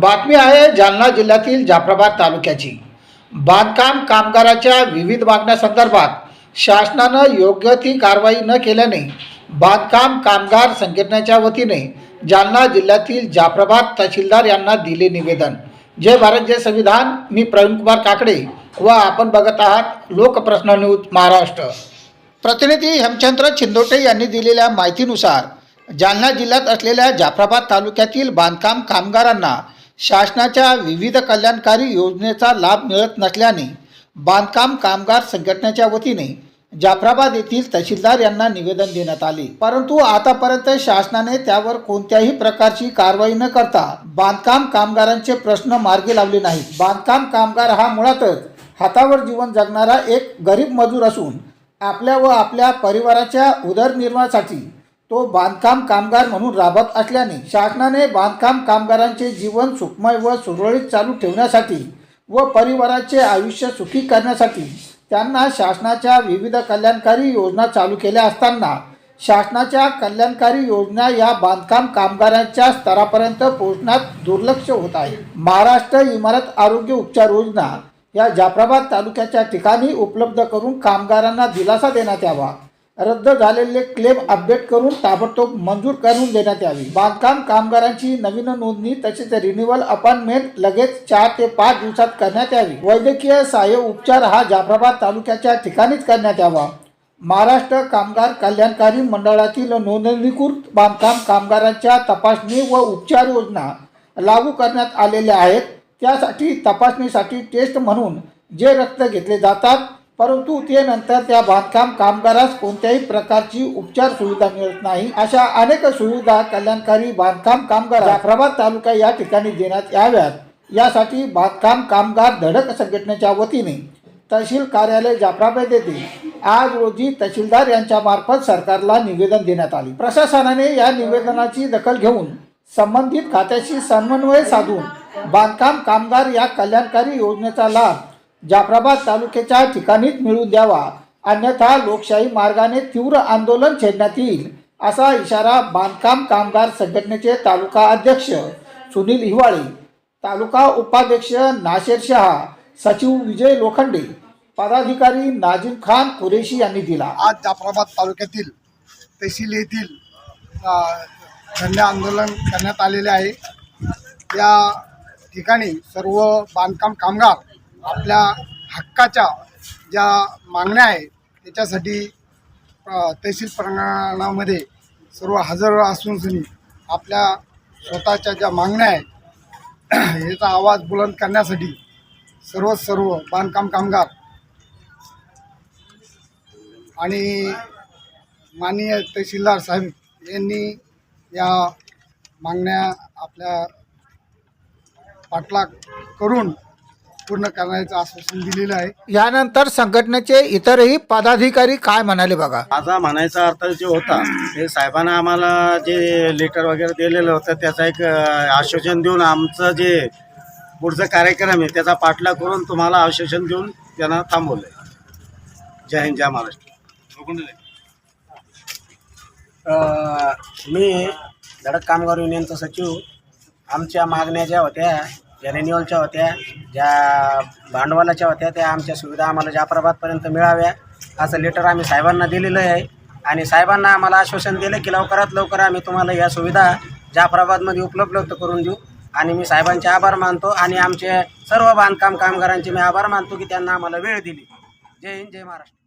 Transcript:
बातमी आहे जालना जिल्ह्यातील जाफराबाद तालुक्याची। बांधकाम कामगाराच्या विविध मागण्यांसंदर्भात शासनाने योग्य ती कारवाई न केल्याने बांधकाम कामगार संघटनेच्या वतीने जालना जिल्ह्यातील जाफराबाद तहसीलदार यांना दिले निवेदन। जय भारत जय संविधान। मी प्रवीण कुमार काकडे व आपण बघत आहात लोकप्रश्न न्यूज महाराष्ट्र। प्रतिनिधी हेमचंद्र छिंदोटे यांनी दिलेल्या माहितीनुसार जालना जिल्ह्यात असलेल्या जाफराबाद तालुक्यातील बांधकाम कामगारांना शासनाच्या विविध कल्याणकारी योजनेचा लाभ मिळत नसल्याने बांधकाम कामगार संघटनेच्या वतीने जाफराबाद येथील तहसीलदार यांना निवेदन देण्यात आले, परंतु आतापर्यंत शासनाने त्यावर कोणत्याही प्रकारची कारवाई न करता बांधकाम कामगारांचे प्रश्न मार्गी लावले नाहीत। बांधकाम कामगार हा मुळातच हातावर जीवन जगणारा एक गरीब मजूर असून आपल्या व आपल्या परिवाराच्या उदरनिर्वाहासाठी तो बांधकाम कामगार म्हणून राबत असल्याने शासनाने बांधकाम कामगारांचे जीवन सुखमय व सुरळीत चालू ठेवण्यासाठी व परिवाराचे आयुष्य सुखी करण्यासाठी त्यांना शासनाच्या विविध कल्याणकारी योजना चालू केल्या असताना शासनाच्या कल्याणकारी योजना या बांधकाम कामगारांच्या स्तरापर्यंत पोहोचण्यात दुर्लक्ष होत आहे। महाराष्ट्र इमारत आरोग्य उपचार योजना या जाफराबाद तालुक्याच्या ठिकाणी उपलब्ध करून कामगारांना दिलासा देण्यात यावा। रद्द झालेले क्लेम अपडेट करून ताबडतोब मंजूर करून देण्यात यावी। बांधकाम कामगारांची नवीन नोंदणी तसेच रिन्युअल अपॉइंटमेंट लगेच 4 ते 5 दिवसात करण्यात यावी। वैद्यकीय सहाय्य उपचार हा जाफराबाद तालुक्याच्या ठिकाणीच करण्यात यावा। महाराष्ट्र कामगार कल्याणकारी मंडळातील नोंदणीकृत बांधकाम कामगारांच्या तपासणी व उपचार योजना लागू करण्यात आलेल्या आहेत। त्यासाठी तपासणीसाठी टेस्ट म्हणून जे रक्त घेतले जातात, परंतु ते नंतर त्या बांधकाम कामगारास कोणत्याही प्रकारची उपचार सुविधा मिळत नाही। अशा अनेक सुविधा कल्याणकारी बांधकाम कामगार जाफराबाद तालुका या ठिकाणी देण्यात याव्यात, यासाठी बांधकाम कामगार धडक संघटनेच्या वतीने तहसील कार्यालय जाफराबाद येथे आज रोजी तहसीलदार यांच्या मार्फत सरकारला निवेदन देण्यात आले। प्रशासनाने या निवेदनाची दखल घेऊन संबंधित खात्याशी समन्वय साधून बांधकाम कामगार या कल्याणकारी योजनेचा लाभ जाफराबाद तालुक्याच्या ठिकाणीच मिळवून द्यावा, अन्यथा लोकशाही मार्गाने तीव्र आंदोलन छेडण्यात येईल, असा इशारा बांधकाम कामगार संघटनेचे तालुका अध्यक्ष सुनील हिवाळे, तालुका उपाध्यक्ष नासेर शहा, सचिव विजय लोखंडे, पदाधिकारी नाजिम खान कुरेशी यांनी दिला। आज जाफराबाद तालुक्यातील तहसील येथील धरणे आंदोलन करण्यात आलेले आहे। या ठिकाणी सर्व बांधकाम कामगार आपल्या हक्काच्या ज्या मागण्या आहेत त्याच्यासाठी तहसील प्रांगणामध्ये सर्व हजर असून आपल्या स्वतःच्या ज्या मागण्या आहेत याचा आवाज बुलंद करण्यासाठी सर्व बांधकाम कामगार आणि माननीय तहसीलदार साहेब यांनी या मागण्या आपल्या पाठलाग करून पूर्ण करण्याचं आश्वासन दिलेलं आहे। यानंतर संघटनेचे इतरही पदाधिकारी काय म्हणाले बघा। माझा म्हणायचा अर्थ जो होता ते साहेबांना आम्हाला जे लेटर वगैरे दिलेलं होतं त्याचा एक आश्वासन देऊन आमचं जे पुढचा कार्यक्रम आहे त्याचा पाठलाग करून तुम्हाला आश्वासन देऊन त्यांना थांबवलं। जय हिंद जय महाराष्ट्र। मी धडक कामगार युनियनचा सचिव। आमच्या मागण्या ज्या होत्या ज्या रिन्युअलच्या होत्या, ज्या भांडवलाच्या होत्या, त्या आमच्या सुविधा आम्हाला जाफराबादपर्यंत मिळाव्या असं लेटर आम्ही साहेबांना दिलेलं आहे आणि साहेबांना आम्हाला आश्वासन दिलं की लवकरात लवकर आम्ही तुम्हाला या सुविधा जाफराबादमध्ये उपलब्ध करून देऊ। आणि मी साहेबांचे आभार मानतो आणि आमचे सर्व बांधकाम कामगारांचे मी आभार मानतो की त्यांना आम्हाला वेळ दिली। जय हिंद जय महाराष्ट्र।